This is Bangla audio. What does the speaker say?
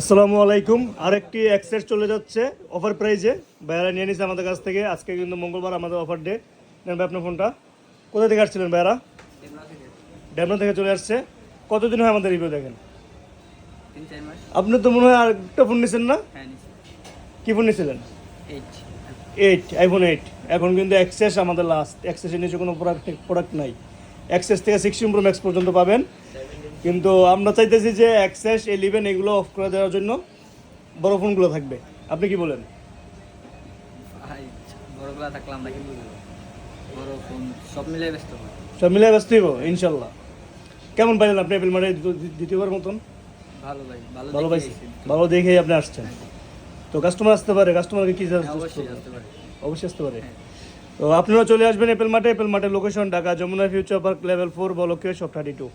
আসসালামু আলাইকুম। আরেকটি অ্যাক্সেস চলে যাচ্ছে অফার প্রাইজে, ভাইয়ারা নিয়ে নিচ্ছে আমাদের কাছ থেকে। আজকে কিন্তু মঙ্গলবার, আমাদের অফার ডে। নেন ভাই আপনার ফোনটা। কোথা থেকে আসছিলেন ভাইয়ারা? ডেমরা থেকে চলে আসছে। কতদিন হয় আমাদের রিভিউ দেখেন? আপনি তো মনে হয় আরেকটা ফোন নিয়েছেন না? কি ফোন নিয়েছিলেন? 8, আইফোন 8। এখন কিন্তু অ্যাক্সেস আমাদের লাস্ট। অ্যাক্সেসের নিচে কোনো প্রোডাক্ট নাই। অ্যাক্সেস থেকে 16 প্রো ম্যাক্স পর্যন্ত পাবেন, কিন্তু আমরা চাইতেছি যে অ্যাক্সেস 11 এগুলো অফ করে দেওয়ার জন্য বড় ফোনগুলো থাকবে। আপনি কি বলেন? বড়গুলা থাকলাম না, কিন্তু বড় ফোন সব মিলে ব্যস্ত সব মিলে ব্যস্ত হইব ইনশাল্লাহ। কেমন পাইলেন আপনি অ্যাপেল মার্টে দ্বিতীয়বার মতন? ভালো ভাই, ভালো পাইছি, ভালো দেখেই আপনি আসছেন। তো কাস্টমার আসতে পারে, কাস্টমারকে কি অবশ্যই আসতে পারে। অবশ্যই আসতে পারে। তো আপনারা চলে আসবেন অ্যাপেল মার্টে। অ্যাপেল মার্টের location Dhaka Jamuna Future Park level 4 বলকে শপ 32।